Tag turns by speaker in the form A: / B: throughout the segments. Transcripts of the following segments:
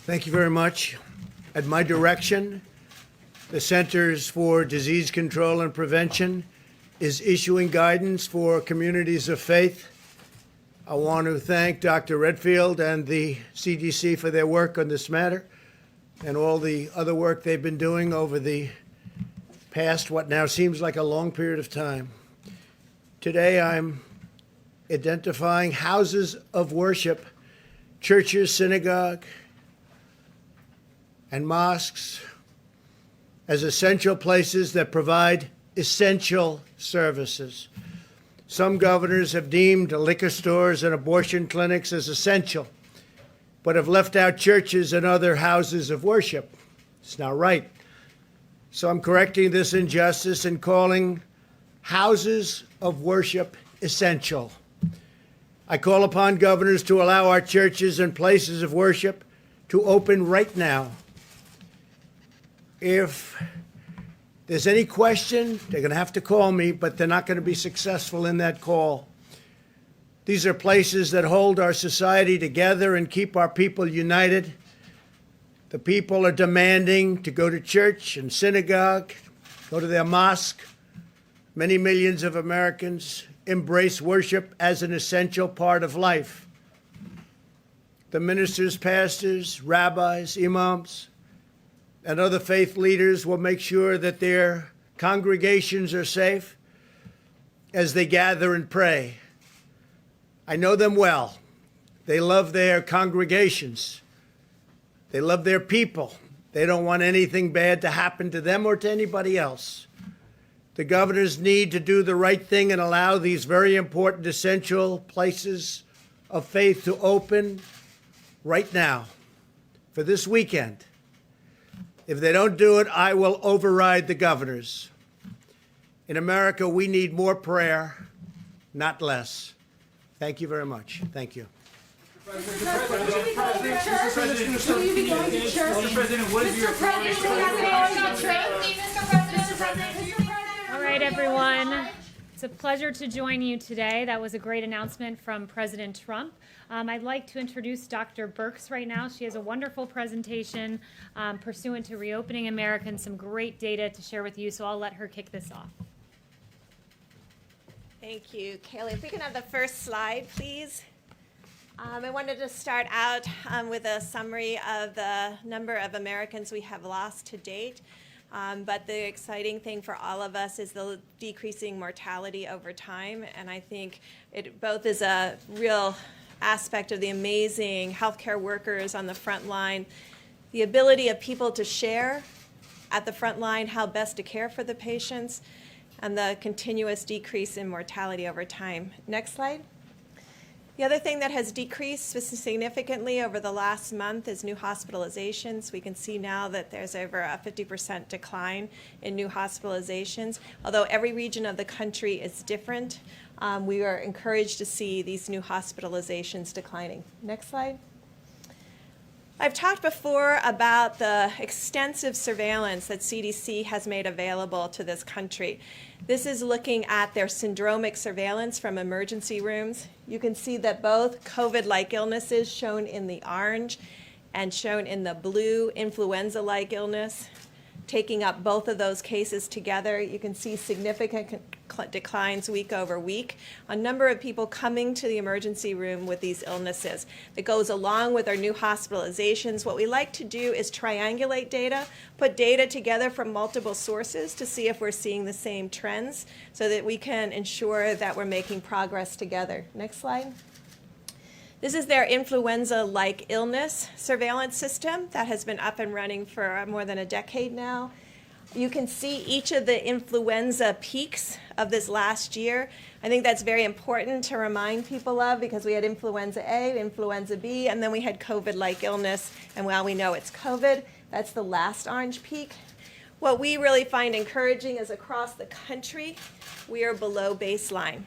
A: Thank you very much. At my direction, the Centers for Disease Control and Prevention is issuing guidance for communities of faith. I want to thank Dr. Redfield and the CDC for their work on this matter and all the other work they've been doing over the past, what now seems like a long period of time. Today, I'm identifying houses of worship, churches, synagogue, and mosques as essential places that provide essential services. Some governors have deemed liquor stores and abortion clinics as essential, but have left out churches and other houses of worship. It's not right. So I'm correcting this injustice and calling houses of worship essential. I call upon governors to allow our churches and places of worship to open right now. If there's any question, they're going to have to call me, but they're not going to be successful in that call. These are places that hold our society together and keep our people united. The people are demanding to go to church and synagogue, go to their mosque. Many millions of Americans embrace worship as an essential part of life. The ministers, pastors, rabbis, imams, and other faith leaders will make sure that their congregations are safe as they gather and pray. I know them well. They love their congregations. They love their people. They don't want anything bad to happen to them or to anybody else. The governors need to do the right thing and allow these very important, essential places of faith to open right now for this weekend. If they don't do it, I will override the governors. In America, we need more prayer, not less. Thank you very much. Thank you.
B: Mr. President, what is your
C: All right, everyone. It's a pleasure to join you today. That was a great announcement from President Trump. I'd like to introduce Dr. Birx right now. She has a wonderful presentation pursuant to Reopening America and some great data to share with you, so I'll let her kick this off.
D: Thank you, Kaylee. If we can have the first slide, please. I wanted to start out with a summary of the number of Americans we have lost to date. But the exciting thing for all of us is the decreasing mortality over time. And I think it both is a real aspect of the amazing healthcare workers on the front line, the ability of people to share at the front line how best to care for the patients, and the continuous decrease in mortality over time. Next slide. The other thing that has decreased significantly over the last month is new hospitalizations. We can see now that there's over a 50% decline in new hospitalizations. Although every region of the country is different, we are encouraged to see these new hospitalizations declining. Next slide. I've talked before about the extensive surveillance that CDC has made available to this country. This is looking at their syndromic surveillance from emergency rooms. You can see that both COVID-like illnesses, shown in the orange and shown in the blue, influenza-like illness, taking up both of those cases together, you can see significant declines week over week. A number of people coming to the emergency room with these illnesses. That goes along with our new hospitalizations. What we like to do is triangulate data, put data together from multiple sources to see if we're seeing the same trends so that we can ensure that we're making progress together. Next slide. This is their influenza-like illness surveillance system that has been up and running for more than a decade now. You can see each of the influenza peaks of this last year. I think that's very important to remind people of because we had influenza A, influenza B, and then we had COVID-like illness. And while we know it's COVID, that's the last orange peak. What we really find encouraging is across the country, we are below baseline.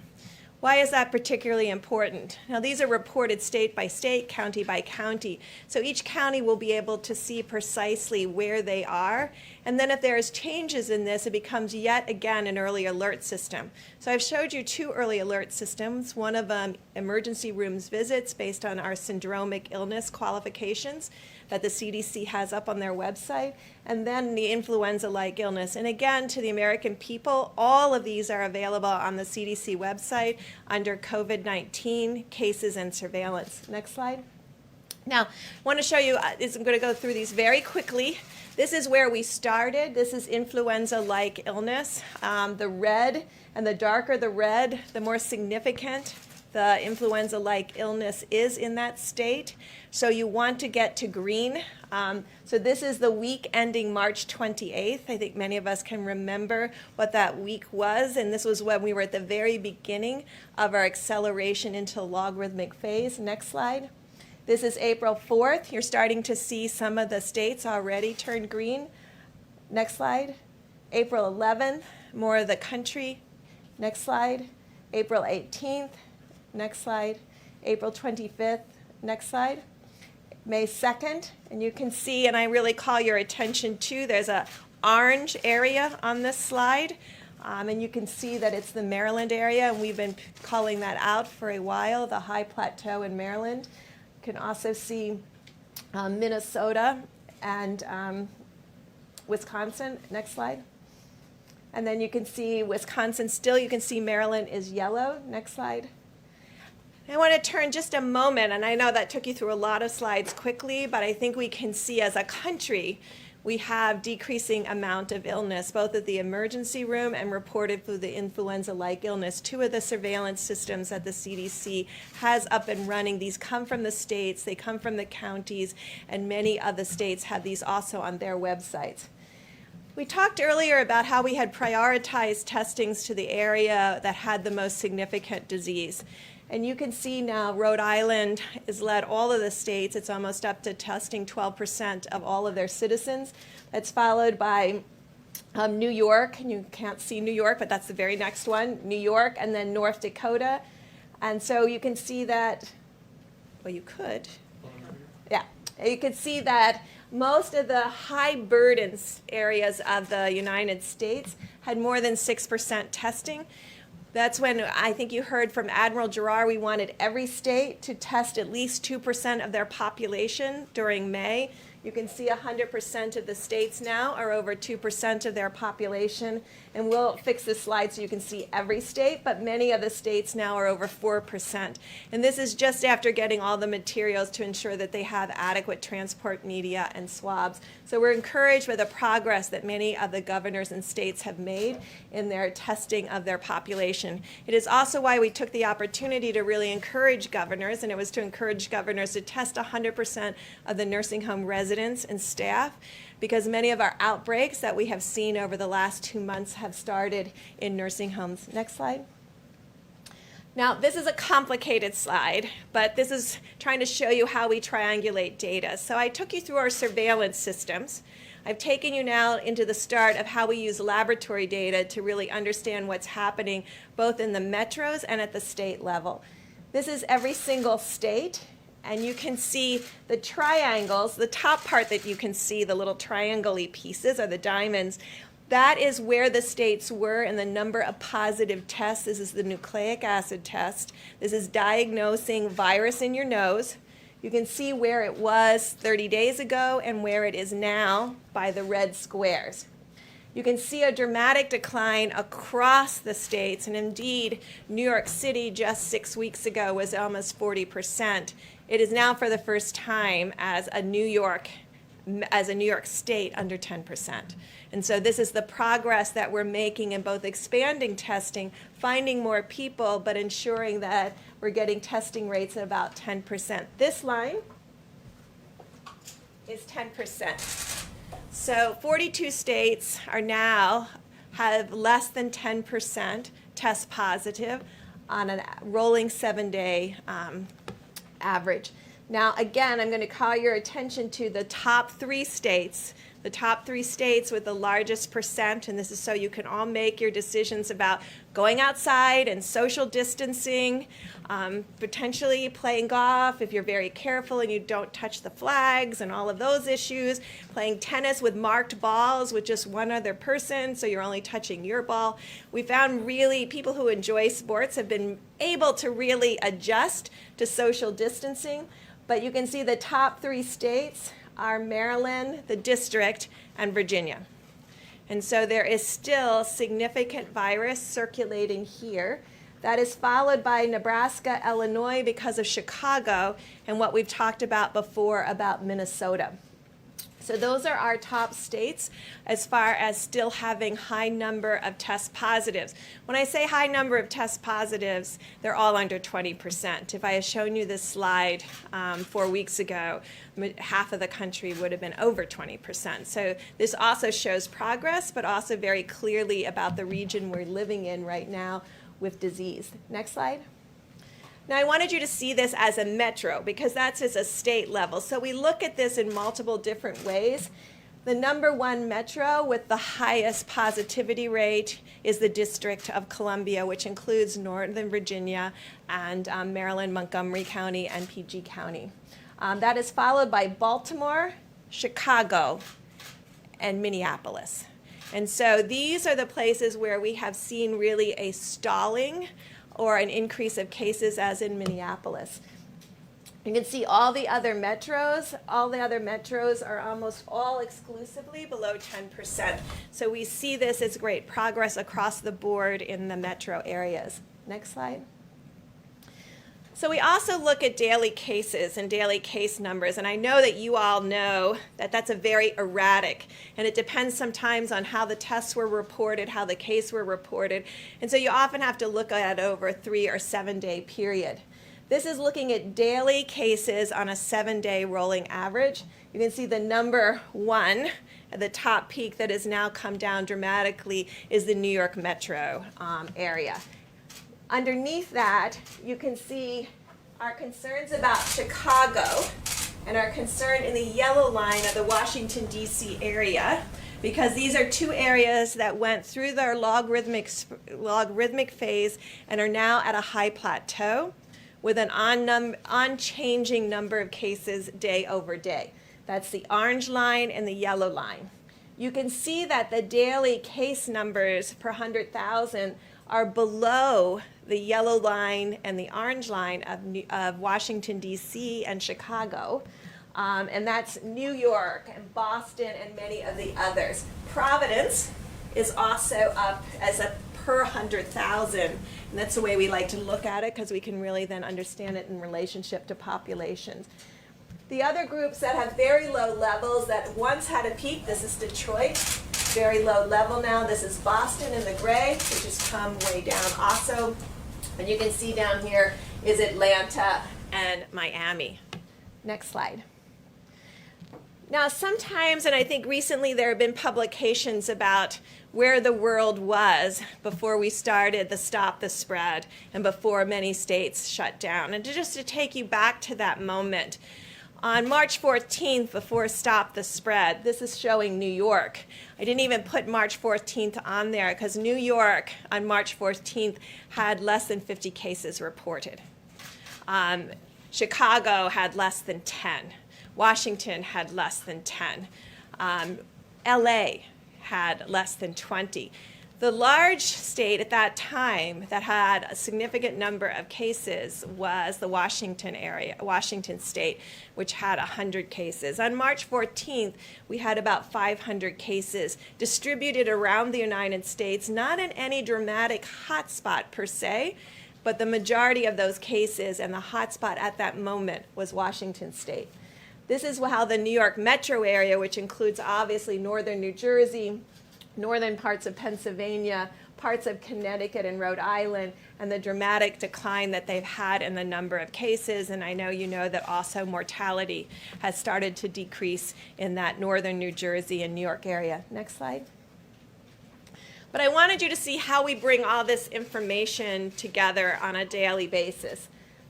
D: Why is that particularly important? Now, these are reported state by state, county by county. So each county will be able to see precisely where they are. And then if there's changes in this, it becomes yet again an early alert system. So I've showed you 2 early alert systems, one of them emergency rooms visits based on our syndromic illness qualifications that the CDC has up on their website, and then the influenza-like illness. And again, to the American people, all of these are available on the CDC website under COVID-19 cases and surveillance. Next slide. Now, I want to show you, I'm going to go through these very quickly. This is where we started. This is influenza-like illness. The red, and the darker the red, the more significant the influenza-like illness is in that state. So you want to get to green. So this is the week ending March 28th. I think many of us can remember what that week was, and this was when we were at the very beginning of our acceleration into logarithmic phase. Next slide. This is April 4th. You're starting to see some of the states already turn green. Next slide. April 11th, more of the country. Next slide. April 18th. Next slide. April 25th. Next slide. May 2nd, and you can see, and I really call your attention to, there's a orange area on this slide, and you can see that it's the Maryland area, and we've been calling that out for a while, the high plateau in Maryland. You can also see Minnesota and Wisconsin. Next slide. And then you can see Wisconsin still. You can see Maryland is yellow. Next slide. I want to turn just a moment, and I know that took you through a lot of slides quickly, but I think we can see as a country we have decreasing amount of illness, both at the emergency room and reported through the influenza-like illness. 2 of the surveillance systems that the CDC has up and running, these come from the states, they come from the counties, and many of the states have these also on their websites. We talked earlier about how we had prioritized testings to the area that had the most significant disease. And you can see now Rhode Island has led all of the states. It's almost up to testing 12% of all of their citizens. That's followed by New York, and you can't see New York, but that's the very next one, New York, and then North Dakota. And so you can see that, well, you could. Yeah, you can see that most of the high burden areas of the United States had more than 6% testing. That's when I think you heard from Admiral Giroir, we wanted every state to test at least 2% of their population during May. You can see 100% of the states now are over 2% of their population. And we'll fix this slide so you can see every state, but many of the states now are over 4%. And this is just after getting all the materials to ensure that they have adequate transport media and swabs. So we're encouraged with the progress that many of the governors and states have made in their testing of their population. It is also why we took the opportunity to really encourage governors, and it was to encourage governors to test 100% of the nursing home residents and staff, because many of our outbreaks that we have seen over the last 2 months have started in nursing homes. Next slide. Now, this is a complicated slide, but this is trying to show you how we triangulate data. So I took you through our surveillance systems. I've taken you now into the start of how we use laboratory data to really understand what's happening both in the metros and at the state level. This is every single state. And you can see the triangles, the top part that you can see, the little triangle-y pieces are the diamonds. That is where the states were in the number of positive tests. This is the nucleic acid test. This is diagnosing virus in your nose. You can see where it was 30 days ago and where it is now by the red squares. You can see a dramatic decline across the states, and indeed, New York City just 6 weeks ago was almost 40%. It is now for the first time as a New York State under 10%. And so this is the progress that we're making in both expanding testing, finding more people, but ensuring that we're getting testing rates at about 10%. This line is 10%. So 42 states are now have less than 10% test positive on a rolling 7-day average. Now, again, I'm going to call your attention to the top 3 states the top 3 states with the largest percent, and this is so you can all make your decisions about going outside and social distancing, potentially playing golf if you're very careful and you don't touch the flags and all of those issues, playing tennis with marked balls with just one other person, so you're only touching your ball. We found really people who enjoy sports have been able to really adjust to social distancing, but you can see the top 3 states are Maryland, the district, and Virginia. And so there is still significant virus circulating here. That is followed by Nebraska, Illinois because of Chicago, and what we've talked about before about Minnesota. So those are our top states as far as still having high number of test positives. When I say high number of test positives, they're all under 20%. If I had shown you this slide 4 weeks ago, half of the country would have been over 20%. So this also shows progress, but also very clearly about the region we're living in right now with disease. Next slide. Now, I wanted you to see this as a metro because that's as a state level. So we look at this in multiple different ways. The number 1 metro with the highest positivity rate is the District of Columbia, which includes Northern Virginia and Maryland, Montgomery County, and PG County. That is followed by Baltimore, Chicago, and Minneapolis. And so these are the places where we have seen really a stalling or an increase of cases, as in Minneapolis. You can see all the other metros are almost all exclusively below 10%. So we see this as great progress across the board in the metro areas. Next slide. So we also look at daily cases and daily case numbers, and I know that you all know that that's a very erratic, and it depends sometimes on how the tests were reported, how the case were reported, and so you often have to look at it over a 3 or 7 day period. This is looking at daily cases on a 7-day rolling average. You can see the number 1 at the top peak that has now come down dramatically is the New York metro area. Underneath that, you can see our concerns about Chicago and our concern in the yellow line of the Washington, D.C. area, because these are 2 areas that went through their logarithmic phase and are now at a high plateau with an unchanging number of cases day over day. That's the orange line and the yellow line. You can see that the daily case numbers per 100,000 are below the yellow line and the orange line of Washington, D.C. and Chicago. And that's New York and Boston and many of the others. Providence is also up as a per 100,000. And that's the way we like to look at it because we can really then understand it in relationship to populations. The other groups that have very low levels that once had a peak, this is Detroit, very low level now. This is Boston in the gray, which has come way down also. And you can see down here is Atlanta and Miami. Next slide. Now, sometimes, and I think recently there have been publications about where the world was before we started the Stop the Spread and before many states shut down. And just to take you back to that moment, on March 14th, before Stop the Spread, this is showing New York. I didn't even put March 14th on there because New York on March 14th had less than 50 cases reported. Chicago had less than 10. Washington had less than 10. LA had less than 20. The large state at that time that had a significant number of cases was the Washington area, Washington state, which had 100 cases. On March 14th, we had about 500 cases distributed around the United States, not in any dramatic hotspot per se, but the majority of those cases and the hotspot at that moment was Washington state. This is how the New York metro area, which includes obviously northern New Jersey, northern parts of Pennsylvania, parts of Connecticut and Rhode Island, and the dramatic decline that they've had in the number of cases. And I know you know that also mortality has started to decrease in that northern New Jersey and New York area. Next slide. But I wanted you to see how we bring all this information together on a daily basis.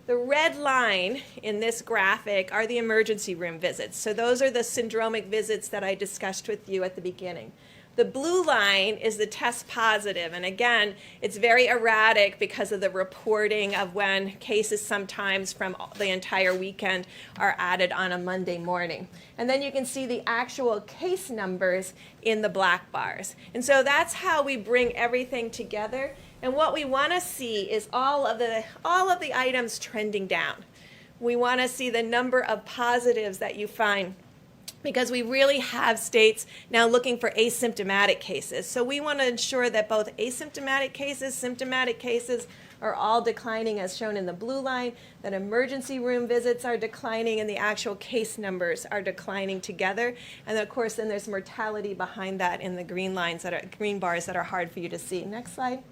D: The red line in this graphic are the emergency room visits. So those are the syndromic visits that I discussed with you at the beginning. The blue line is the test positive, and again, it's very erratic because of the reporting of when cases sometimes from the entire weekend are added on a Monday morning. And then you can see the actual case numbers in the black bars. And so that's how we bring everything together. And what we want to see is all of the items trending down. We want to see the number of positives that you find, because we really have states now looking for asymptomatic cases. So we want to ensure that both asymptomatic cases, symptomatic cases are all declining as shown in the blue line, that emergency room visits are declining, and the actual case numbers are declining together. And then, of course, then there's mortality behind that in the green lines that are green bars that are hard for you to see. Next slide.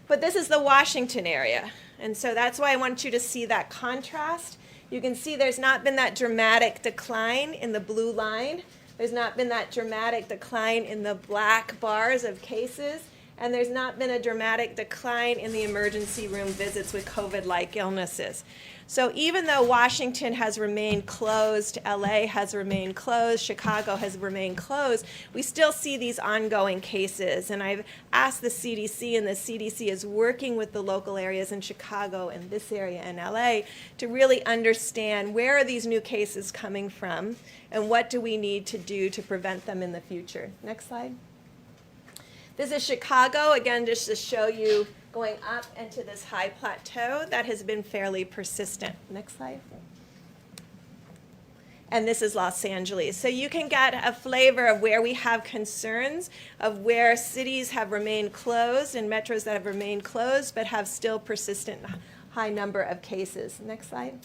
D: But this is the Washington area. And so that's why I want you to see that contrast. You can see there's not been that dramatic decline in the blue line. There's not been that dramatic decline in the black bars of cases. And there's not been a dramatic decline in the emergency room visits with COVID-like illnesses. So even though Washington has remained closed, LA has remained closed, Chicago has remained closed, we still see these ongoing cases. And I've asked the CDC, and the CDC is working with the local areas in Chicago and this area in LA to really understand where are these new cases coming from and what do we need to do to prevent them in the future. Next slide. This is Chicago, again, just to show you going up into this high plateau that has been fairly persistent. Next slide. And this is Los Angeles. So you can get a flavor of where we have concerns, of where cities have remained closed and metros that have remained closed but have still persistent high number of cases. Next slide.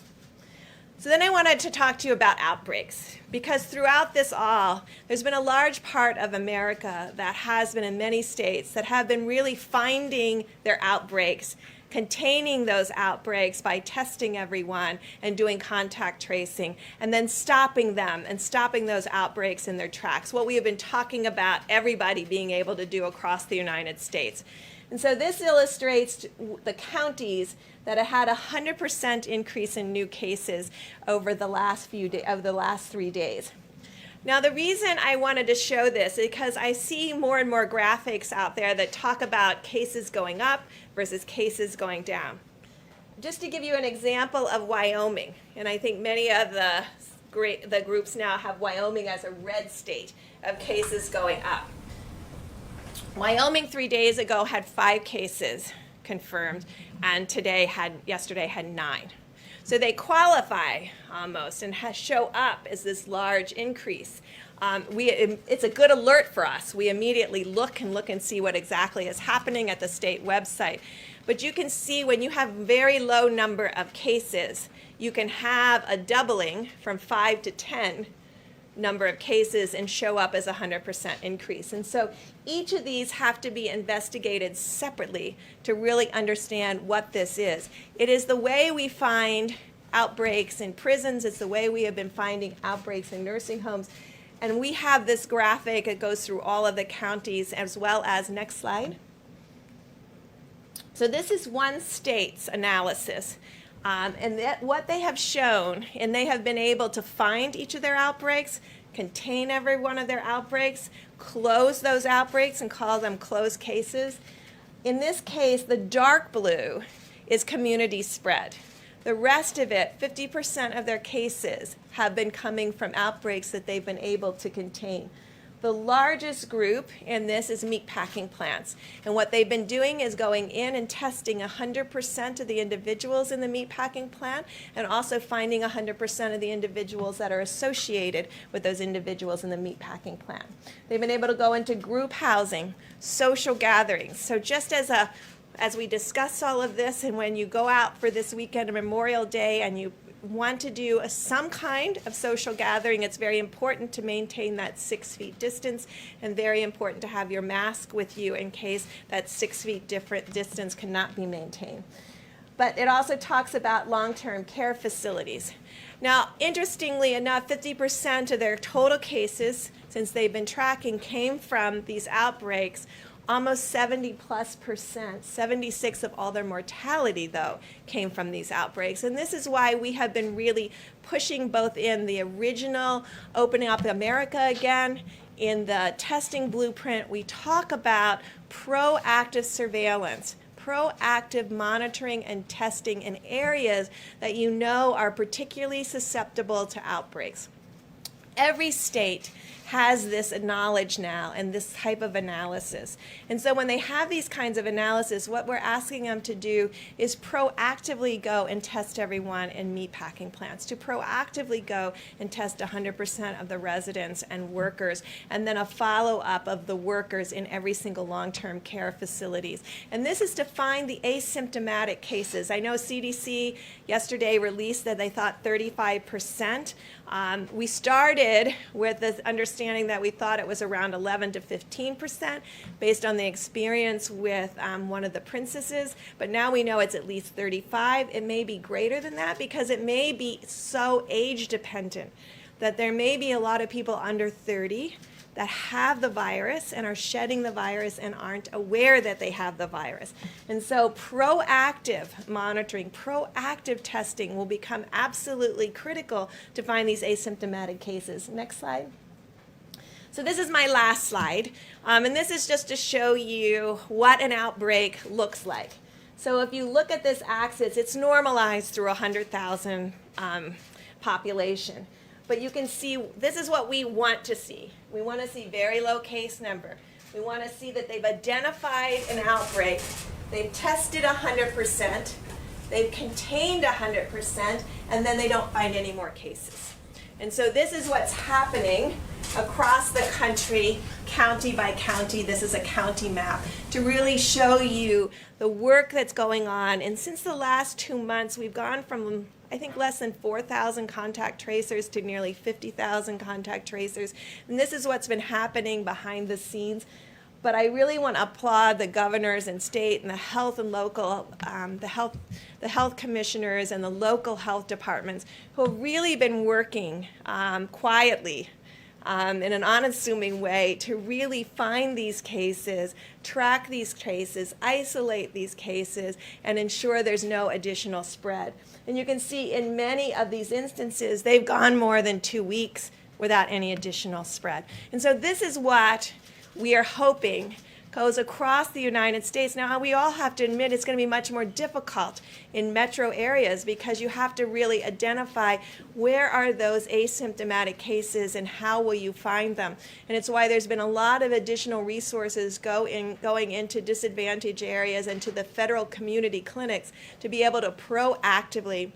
D: So then I wanted to talk to you about outbreaks, because throughout this all, there's been a large part of America that has been in many states that have been really finding their outbreaks, containing those outbreaks by testing everyone and doing contact tracing, and then stopping them and stopping those outbreaks in their tracks, what we have been talking about everybody being able to do across the United States. And so this illustrates the counties that have had a 100% increase in new cases over the last 3 days. Now, the reason I wanted to show this is because I see more and more graphics out there that talk about cases going up versus cases going down. Just to give you an example of Wyoming, and I think many of the groups now have Wyoming as a red state of cases going up. Wyoming 3 days ago had 5 cases confirmed, and yesterday had 9. So they qualify almost and show up as this large increase. It's a good alert for us. We immediately look and see what exactly is happening at the state website. But you can see when you have very low number of cases, you can have a doubling from 5 to 10 number of cases and show up as a 100% increase. And so each of these have to be investigated separately to really understand what this is. It is the way we find outbreaks in prisons. It's the way we have been finding outbreaks in nursing homes. And we have this graphic that goes through all of the counties as well as, next slide. So this is one state's analysis. What they have shown, and they have been able to find each of their outbreaks, contain every one of their outbreaks, close those outbreaks and call them closed cases. In this case, the dark blue is community spread. The rest of it, 50% of their cases, have been coming from outbreaks that they've been able to contain. The largest group in this is meatpacking plants. And what they've been doing is going in and testing 100% of the individuals in the meatpacking plant and also finding 100% of the individuals that are associated with those individuals in the meatpacking plant. They've been able to go into group housing, social gatherings. So just as we discuss all of this, and when you go out for this weekend of Memorial Day and you want to do some kind of social gathering, it's very important to maintain that 6 feet distance and very important to have your mask with you in case that 6 feet different distance cannot be maintained. But it also talks about long-term care facilities. Now, interestingly enough, 50% of their total cases, since they've been tracking, came from these outbreaks Almost 70+%, 76 of all their mortality, though, came from these outbreaks. And this is why we have been really pushing both in the original Opening Up America Again, in the testing blueprint, we talk about proactive surveillance, proactive monitoring and testing in areas that you know are particularly susceptible to outbreaks. Every state has this knowledge now and this type of analysis. And so when they have these kinds of analysis, what we're asking them to do is proactively go and test everyone in meatpacking plants, to proactively go and test 100% of the residents and workers, and then a follow-up of the workers in every single long-term care facilities. And this is to find the asymptomatic cases. I know CDC yesterday released that they thought 35%. We started with the understanding that we thought it was around 11 to 15% based on the experience with one of the princesses, but now we know it's at least 35. It may be greater than that because it may be so age dependent that there may be a lot of people under 30 that have the virus and are shedding the virus and aren't aware that they have the virus. And so proactive monitoring, proactive testing will become absolutely critical to find these asymptomatic cases. Next slide. So this is my last slide, and this is just to show you what an outbreak looks like. So if you look at this axis, it's normalized through 100,000 population. But you can see this is what we want to see. We want to see very low case number. We want to see that they've identified an outbreak, they've tested 100%, they've contained 100%, and then they don't find any more cases. And so this is what's happening across the country, county by county. This is a county map to really show you the work that's going on. And since the last 2 months, we've gone from, I think, less than 4,000 contact tracers to nearly 50,000 contact tracers. And this is what's been happening behind the scenes. But I really want to applaud the governors and state and the health and local, the health commissioners and the local health departments who have really been working quietly in an unassuming way to really find these cases, track these cases, isolate these cases, and ensure there's no additional spread. And you can see in many of these instances, they've gone more than 2 weeks without any additional spread. And so this is what we are hoping goes across the United States. Now, we all have to admit it's going to be much more difficult in metro areas because you have to really identify where are those asymptomatic cases and how will you find them. And it's why there's been a lot of additional resources going into disadvantaged areas and to the federal community clinics to be able to proactively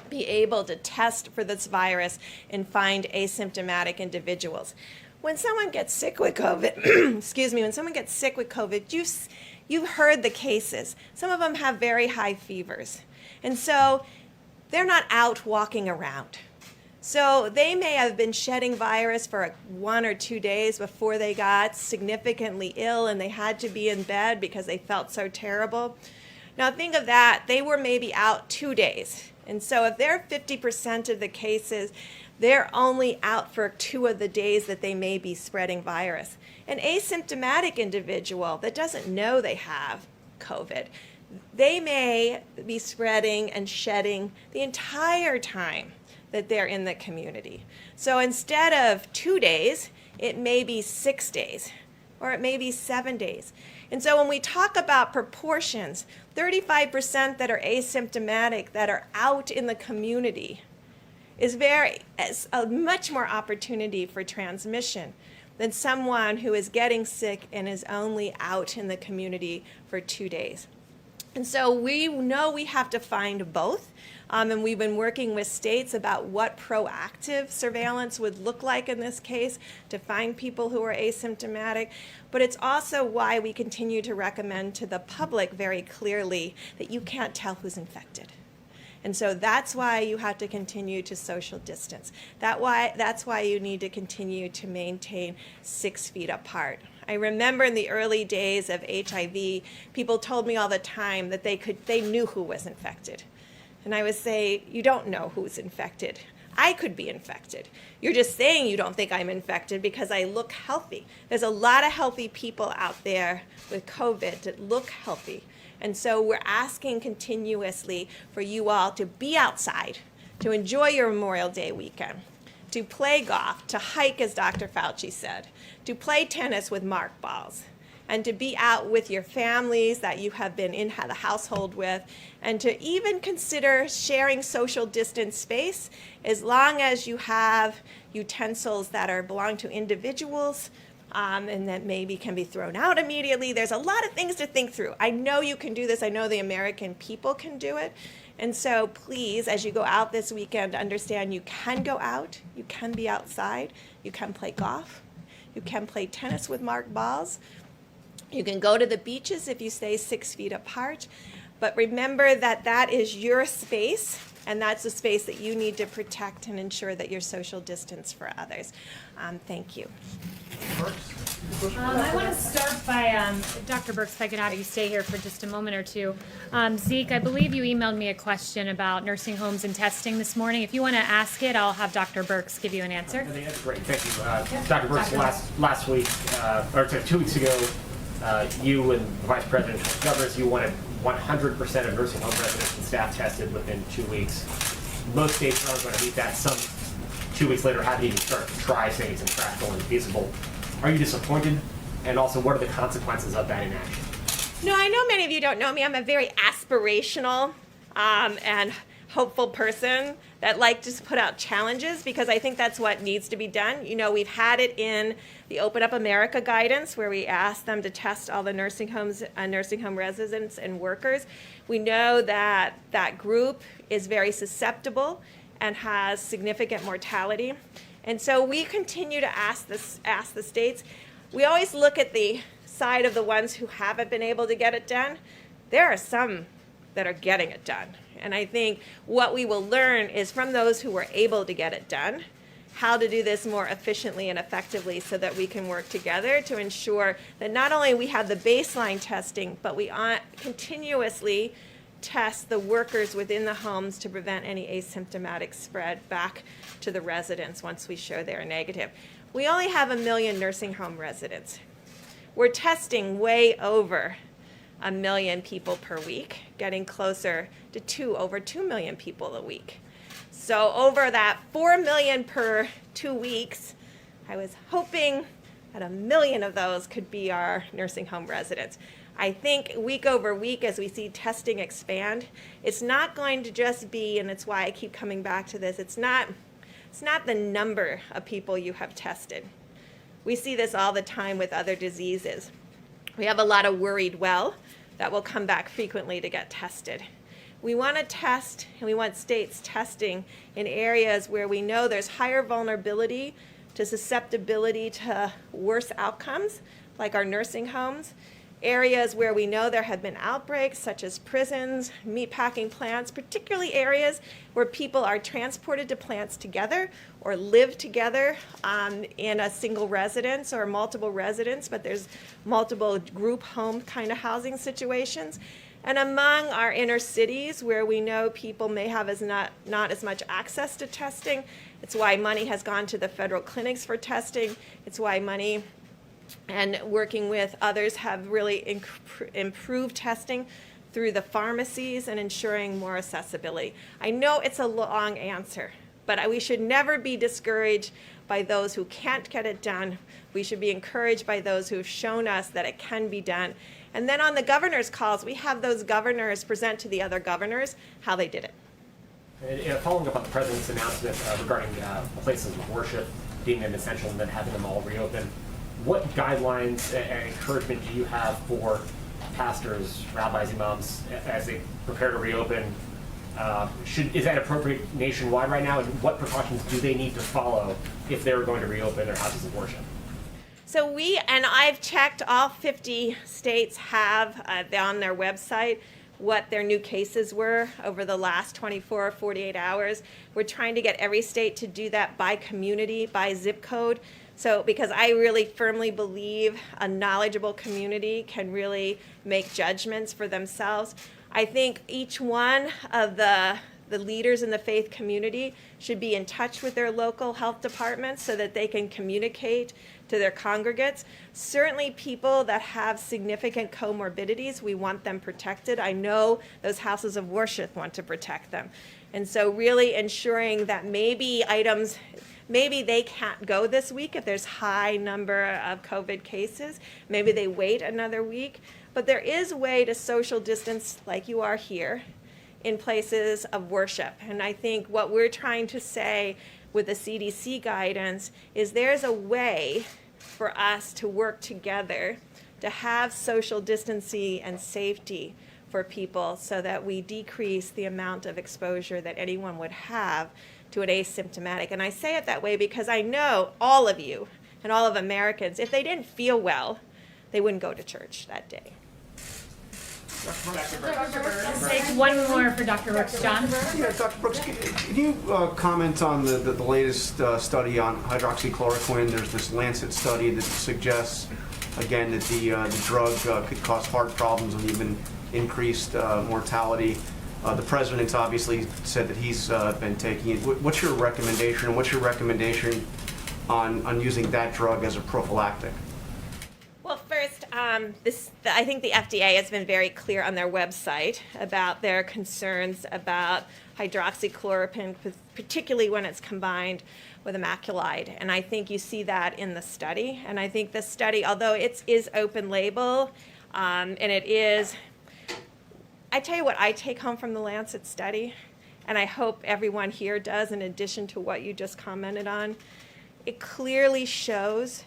D: be able to test for this virus and find asymptomatic individuals. When someone gets sick with COVID, excuse me, when someone gets sick with COVID, you've heard the cases. Some of them have very high fevers. And so they're not out walking around. So they may have been shedding virus for 1 or 2 days before they got significantly ill and they had to be in bed because they felt so terrible. Now think of that. They were maybe out 2 days. And so if they're 50% of the cases, they're only out for 2 of the days that they may be spreading virus. An asymptomatic individual that doesn't know they have COVID, they may be spreading and shedding the entire time that they're in the community. So instead of 2 days, it may be 6 days, or it may be 7 days. And so when we talk about proportions, 35% that are asymptomatic that are out in the community is a much more opportunity for transmission than someone who is getting sick and is only out in the community for 2 days. And so we know we have to find both, and we've been working with states about what proactive surveillance would look like in this case to find people who are asymptomatic. But it's also why we continue to recommend to the public very clearly that you can't tell who's infected. And so that's why you have to continue to social distance. That's why you need to continue to maintain 6 feet apart. I remember in the early days of HIV, people told me all the time that they knew who was infected. And I would say, you don't know who's infected. I could be infected. You're just saying you don't think I'm infected because I look healthy. There's a lot of healthy people out there with COVID that look healthy. And so we're asking continuously for you all to be outside, to enjoy your Memorial Day weekend, to play golf, to hike, as Dr. Fauci said, to play tennis with mark balls, and to be out with your families that you have been in the household with, and to even consider sharing social distance space as long as you have utensils that belong to individuals and that maybe can be thrown out immediately. There's a lot of things to think through. I know you can do this. I know the American people can do it. And so please, as you go out this weekend, understand you can go out, you can be outside, you can play golf, you can play tennis with marked balls, you can go to the beaches if you stay 6 feet apart. But remember that that is your space, and that's a space that you need to protect and ensure that you're social distance for others. Thank you.
C: I want to start by, Dr. Birx, if I could have you stay here for just a moment or two. Zeke, I believe you emailed me a question about nursing homes and testing this morning. If you want to ask it, I'll have Dr. Birx give you an answer.
B: I think that's great. Thank you. Dr. Birx, last week, or 2 weeks ago, you and the Vice President of Governors, you wanted 100% of nursing home residents and staff tested within 2 weeks. Most states aren't going to meet that. Some 2 weeks later haven't even started to try, saying it's impractical and feasible. Are you disappointed? And also, what are the consequences of that inaction?
D: No, I know many of you don't know me. I'm a very aspirational and hopeful person that like to put out challenges because I think that's what needs to be done. You know, we've had it in the Open Up America guidance where we asked them to test all the nursing homes, nursing home residents and workers. We know that that group is very susceptible and has significant mortality. And so we continue to ask the states. We always look at the side of the ones who haven't been able to get it done. There are some that are getting it done. And I think what we will learn is from those who were able to get it done, how to do this more efficiently and effectively so that we can work together to ensure that not only we have the baseline testing, but we continuously test the workers within the homes to prevent any asymptomatic spread back to the residents once we show they're negative. We only have 1 million nursing home residents. We're testing way over 1 million people per week, getting closer to over 2 million people a week. So over that 4 million per 2 weeks, I was hoping that 1 million of those could be our nursing home residents. I think week over week as we see testing expand, it's not going to just be, and it's why I keep coming back to this, it's not the number of people you have tested. We see this all the time with other diseases. We have a lot of worried well that will come back frequently to get tested. We want to test, and we want states testing in areas where we know there's higher vulnerability to susceptibility to worse outcomes, like our nursing homes, areas where we know there have been outbreaks, such as prisons, meatpacking plants, particularly areas where people are transported to plants together or live together in a single residence or multiple residents, but there's multiple group home kind of housing situations. And among our inner cities where we know people may have not as much access to testing, it's why money has gone to the federal clinics for testing. It's why money and working with others have really improved testing through the pharmacies and ensuring more accessibility. I know it's a long answer, but we should never be discouraged by those who can't get it done. We should be encouraged by those who have shown us that it can be done. And then on the governor's calls, we have those governors present to the other governors how they did it.
B: And following up on the president's announcement regarding places of worship being an essential and then having them all reopen, what guidelines and encouragement do you have for pastors, rabbis, imams as they prepare to reopen? Is that appropriate nationwide right now? And what precautions do they need to follow if they're going to reopen their houses of worship?
D: So I've checked, all 50 states have on their website what their new cases were over the last 24 or 48 hours. We're trying to get every state to do that by community, by zip code. So because I really firmly believe a knowledgeable community can really make judgments for themselves. I think each one of the the leaders in the faith community should be in touch with their local health departments so that they can communicate to their congregates. Certainly people that have significant comorbidities, we want them protected. I know those houses of worship want to protect them. And so really ensuring that maybe they can't go this week if there's high number of COVID cases. Maybe they wait another week. But there is a way to social distance like you are here in places of worship. And I think what we're trying to say with the CDC guidance is there's a way for us to work together to have social distancing and safety for people so that we decrease the amount of exposure that anyone would have to an asymptomatic. And I say it that way because I know all of you and all of Americans, if they didn't feel well, they wouldn't go to church that day.
C: Let's take one more for Dr. Brooks. John?
E: Yeah, Dr. Brooks, can you comment on the latest study on hydroxychloroquine? There's this Lancet study that suggests, again, that the drug could cause heart problems and even increased mortality. The president's obviously said that he's been taking it. What's your recommendation? What's your recommendation on using that drug as a prophylactic?
D: Well, first, I think the FDA has been very clear on their website about their concerns about hydroxychloroquine, particularly when it's combined with a macrolide. And I think you see that in the study. And I think the study, although it is open label, and it is, I tell you what I take home from the Lancet study, and I hope everyone here does in addition to what you just commented on, it clearly shows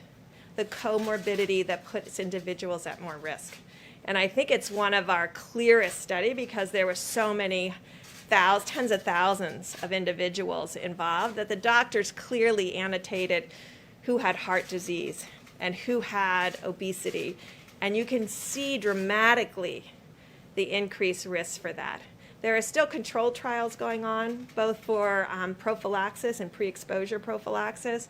D: the comorbidity that puts individuals at more risk. And I think it's one of our clearest study because there were so many tens of thousands of individuals involved that the doctors clearly annotated who had heart disease and who had obesity. And you can see dramatically the increased risk for that. There are still controlled trials going on, both for prophylaxis and pre-exposure prophylaxis,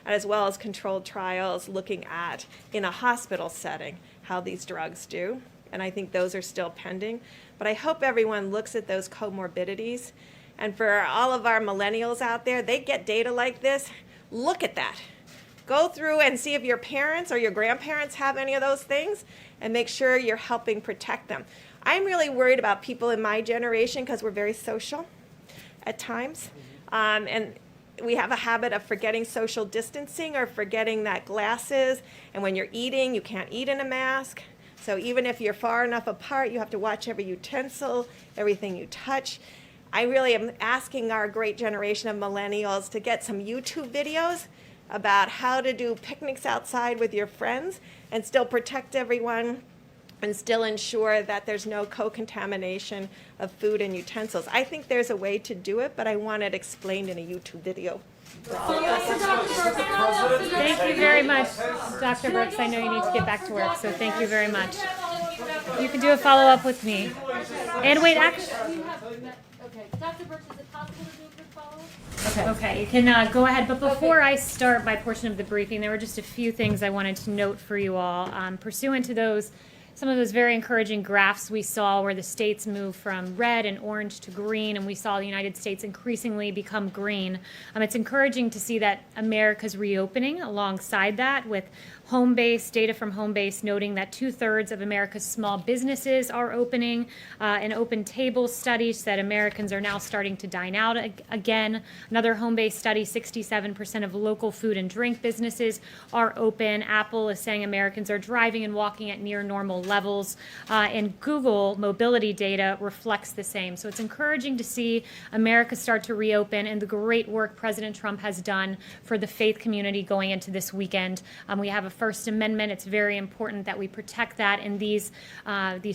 D: as well as controlled trials looking at, in a hospital setting, how these drugs do. And I think those are still pending. But I hope everyone looks at those comorbidities. And for all of our millennials out there, they get data like this. Look at that. Go through and see if your parents or your grandparents have any of those things and make sure you're helping protect them. I'm really worried about people in my generation because we're very social at times. And we have a habit of forgetting social distancing or forgetting that glasses, and when you're eating, you can't eat in a mask. So even if you're far enough apart, you have to watch every utensil, everything you touch. I really am asking our great generation of millennials to get some YouTube videos about how to do picnics outside with your friends and still protect everyone and still ensure that there's no co-contamination of food and utensils. I think there's a way to do it, but I want it explained in a YouTube video.
C: Thank you very much, Dr. Brooks. I know you need to get back to work, so thank you very much. You can do a follow-up with me. And wait, actually,
F: Okay, Dr. Brooks, is it possible to do a quick follow-up?
C: okay, you can go ahead. But before I start my portion of the briefing, there were just a few things I wanted to note for you all. Pursuant to some of those very encouraging graphs we saw where the states move from red and orange to green, and we saw the United States increasingly become green. It's encouraging to see that America's reopening alongside that, with Homebase, data from Homebase noting that 2/3 of America's small businesses are opening. An Open Table study said Americans are now starting to dine out again. Another Homebase study, 67% of local food and drink businesses are open. Apple is saying Americans are driving and walking at near normal levels. And Google mobility data reflects the same. So it's encouraging to see America start to reopen and the great work President Trump has done for the faith community going into this weekend. We have a First Amendment. It's very important that we protect that. And these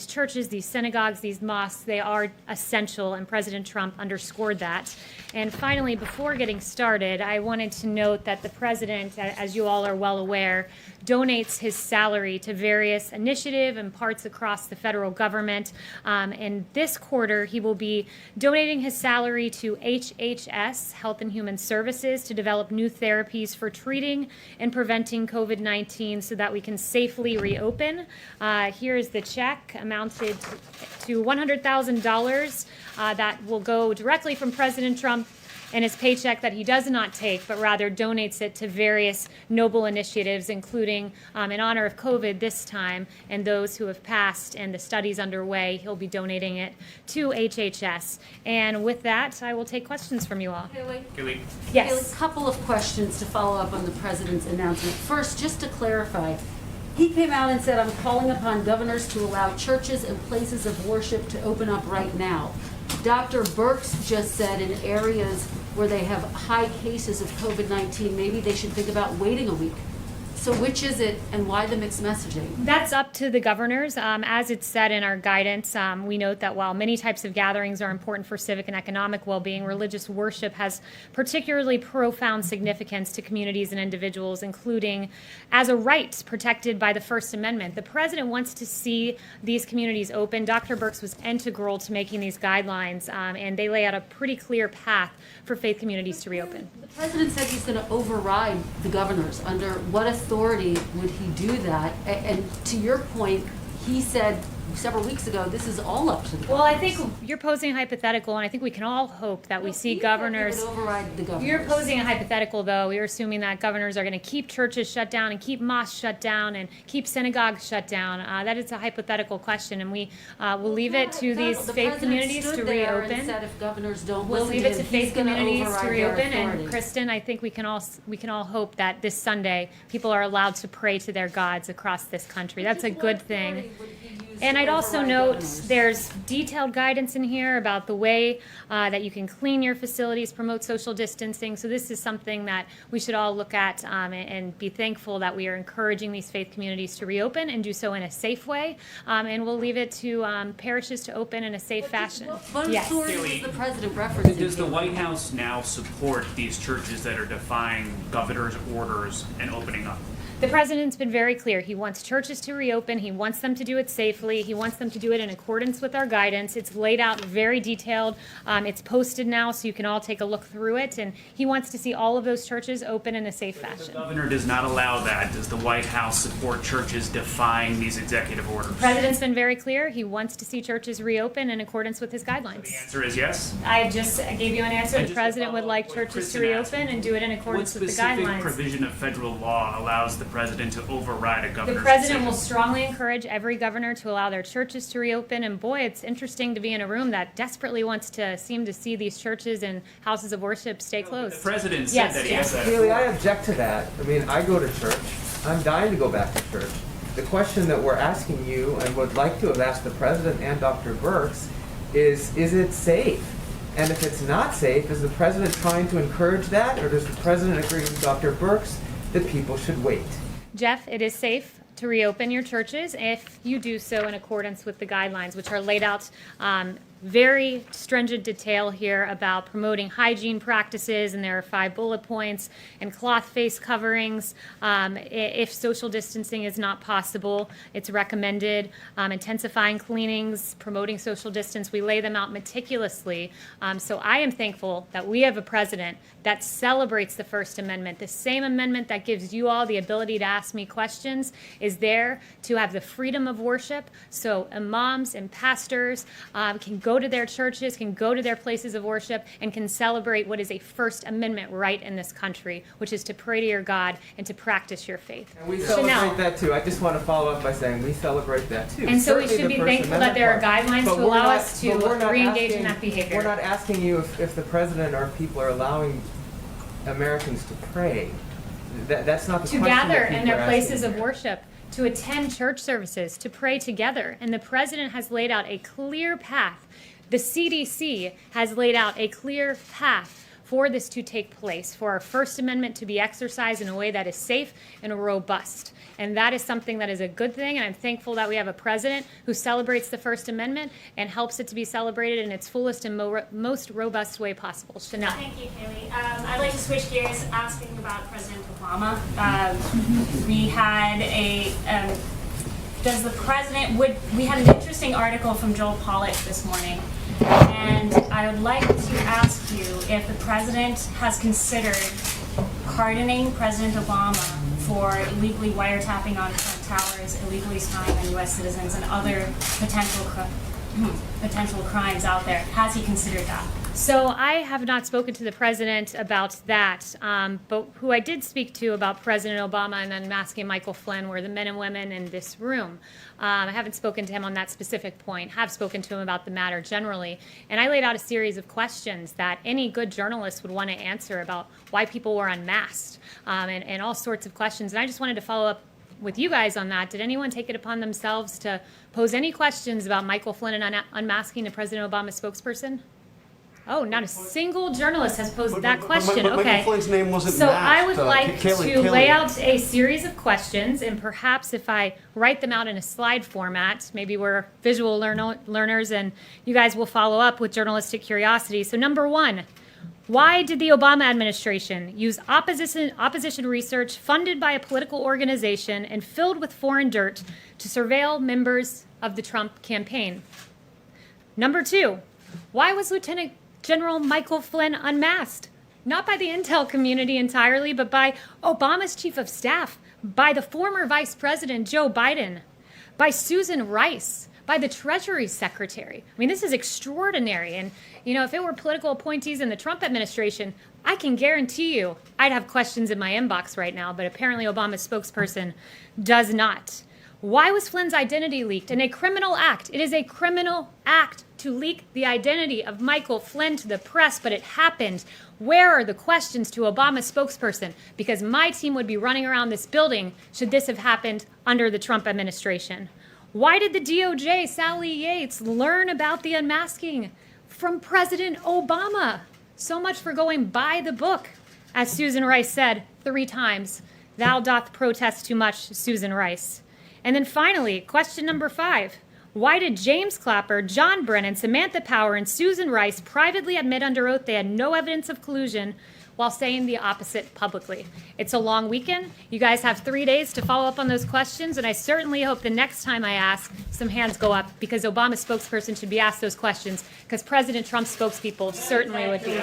C: churches, these synagogues, these mosques, they are essential, and President Trump underscored that. And finally, before getting started, I wanted to note that the president, as you all are well aware, donates his salary to various initiatives and parts across the federal government. And this quarter, he will be donating his salary to HHS, Health and Human Services, to develop new therapies for treating and preventing COVID-19 so that we can safely reopen. Here is the check, amounted to $100,000 that will go directly from President Trump and his paycheck that he does not take, but rather donates it to various noble initiatives, including in honor of COVID this time and those who have passed and the studies underway. He'll be donating it to HHS. And with that, I will take questions from you all.
G: Haley,
C: Yes.
G: a couple of questions to follow up on the president's announcement. First, just to clarify, he came out and said, I'm calling upon governors to allow churches and places of worship to open up right now. Dr. Birx just said in areas where they have high cases of COVID-19, maybe they should think about waiting a week. So which is it, and why the mixed messaging?
C: That's up to the governors. As it's said in our guidance, we note that while many types of gatherings are important for civic and economic well-being, religious worship has particularly profound significance to communities and individuals, including as a right protected by the First Amendment. The president wants to see these communities open. Dr. Birx was integral to making these guidelines, and they lay out a pretty clear path for faith communities to reopen.
G: The president said he's going to override the governors. Under what authority would he do that? And to your point, he said several weeks ago, this is all up to the governors.
C: Well, I think you're posing a hypothetical, and I think we can all hope that we see
G: He said he
C: governors.
G: would override the governors.
C: You're posing a hypothetical, though. You're assuming that governors are going to keep churches shut down and keep mosques shut down and keep synagogues shut down. That is a hypothetical question, and we will leave it to these faith communities to
G: The president stood there and
C: reopen.
G: said if governors don't
C: We'll
G: listen
C: leave
G: to
C: it to
G: him,
C: faith
G: he's gonna
C: communities to
G: override their
C: reopen. And
G: authority.
C: Kristen, I think we can all hope that this Sunday people are allowed to pray to their gods across this country. That's a good thing. And I'd also note there's detailed guidance in here about the way that you can clean your facilities, promote social distancing. So this is something that we should all look at and be thankful that we are encouraging these faith communities to reopen and do so in a safe way. And we'll leave it to parishes to open in a safe fashion.
G: What
C: Yes.
G: authority is the president referencing?
H: Does the White House now support these churches that are defying governor's orders and opening up?
C: The president's been very clear. He wants churches to reopen. He wants them to do it safely. He wants them to do it in accordance with our guidance. It's laid out very detailed. It's posted now, so you can all take a look through it. And he wants to see all of those churches open in a safe
H: If the
C: fashion.
H: governor does not allow that, does the White House support churches defying these executive orders?
C: The president's been very clear. He wants to see churches reopen in accordance with his
H: The
C: guidelines.
H: answer is yes.
C: I just gave you an answer.
H: And
C: The
H: just to
C: president would
H: follow
C: like
H: up what
C: churches to
H: Kristen asked,
C: reopen and do it in
H: What
C: accordance with the
H: specific
C: guidelines.
H: provision of federal law allows the president to override a
C: The
H: governor's
C: president will
H: decision?
C: strongly encourage every governor to allow their churches to reopen. And boy, it's interesting to be in a room that desperately wants to seem to see these churches and houses of worship stay
H: The
C: closed.
H: president said
C: Yes,
H: that he
C: yes.
H: has that.
I: Haley, I object to that. I mean, I go to church. I'm dying to go back to church. The question that we're asking you and would like to have asked the president and Dr. Birx is it safe? And if it's not safe, is the president trying to encourage that, or does the president agree with Dr. Birx that people should wait?
C: Jeff, it is safe to reopen your churches if you do so in accordance with the guidelines, which are laid out very stringent detail here about promoting hygiene practices, and there are 5 bullet points, and cloth face coverings. If social distancing is not possible, it's recommended. Intensifying cleanings, promoting social distance, we lay them out meticulously. So I am thankful that we have a president that celebrates the First Amendment. The same amendment that gives you all the ability to ask me questions is there to have the freedom of worship, so imams and pastors can go to their churches, can go to their places of worship, and can celebrate what is a First Amendment right in this country, which is to pray to your God and to practice your faith.
I: And we
C: So now-
I: celebrate that too. I just want to follow up by saying we celebrate that too.
C: And so we
I: Certainly
C: should
I: the
C: be
I: First
C: thankful that
I: Amendment
C: there are
I: part.
C: guidelines
I: But
C: to
I: we're
C: allow
I: not-
C: us to
I: but we're not
C: re-engage in
I: asking-
C: that behavior.
I: We're not asking you if the president or people are allowing Americans to pray. That's not the
C: To
I: question
C: gather
I: that
C: in
I: people
C: their
I: are
C: places
I: asking
C: of
I: here.
C: worship, to attend church services, to pray together. And the president has laid out a clear path. The CDC has laid out a clear path for this to take place, for our First Amendment to be exercised in a way that is safe and robust. And that is something that is a good thing, and I'm thankful that we have a president who celebrates the First Amendment and helps it to be celebrated in its fullest and most robust way possible. Chanel.
F: Thank you, Haley. I'd like to switch gears asking about President Obama. We had we had an interesting article from Joel Pollak this morning, and I would like to ask you if the president has considered pardoning President Obama for illegally wiretapping on Trump Towers, illegally spying on U.S. citizens, and other potential potential crimes out there. Has he considered that?
C: So I have not spoken to the president about that, but who I did speak to about President Obama and unmasking Michael Flynn were the men and women in this room. I haven't spoken to him on that specific point, have spoken to him about the matter generally, and I laid out a series of questions that any good journalist would want to answer about why people were unmasked, and all sorts of questions. And I just wanted to follow up with you guys on that. Did anyone take it upon themselves to pose any questions about Michael Flynn and unmasking the President Obama spokesperson? Oh, not a single journalist has posed that question.
E: But
C: Okay.
E: Michael Flynn's name wasn't
C: So
E: masked.
C: I would like
E: Kaylee-
C: to lay out a series of questions, and perhaps if I write them out in a slide format, maybe we're visual learners, and you guys will follow up with journalistic curiosity. So number one, why did the Obama administration use opposition research funded by a political organization and filled with foreign dirt to surveil members of the Trump campaign? Number two, why was Lieutenant General Michael Flynn unmasked? Not by the intel community entirely, but by Obama's chief of staff, by the former Vice President Joe Biden, by Susan Rice, by the Treasury Secretary. I mean, this is extraordinary. And, you know, if it were political appointees in the Trump administration, I can guarantee you I'd have questions in my inbox right now, but apparently Obama's spokesperson does not. Why was Flynn's identity leaked in a criminal act? It is a criminal act to leak the identity of Michael Flynn to the press, but it happened. Where are the questions to Obama's spokesperson? Because my team would be running around this building should this have happened under the Trump administration. Why did the DOJ, Sally Yates, learn about the unmasking from President Obama? So much for going by the book. As Susan Rice said 3 times, "Thou doth protest too much, Susan Rice." And then finally, question number 5. Why did James Clapper, John Brennan, Samantha Power, and Susan Rice privately admit under oath they had no evidence of collusion while saying the opposite publicly? It's a long weekend. You guys have 3 days to follow up on those questions, and I certainly hope the next time I ask, some hands go up, because Obama's spokesperson should be asked those questions, because President Trump's spokespeople certainly would be.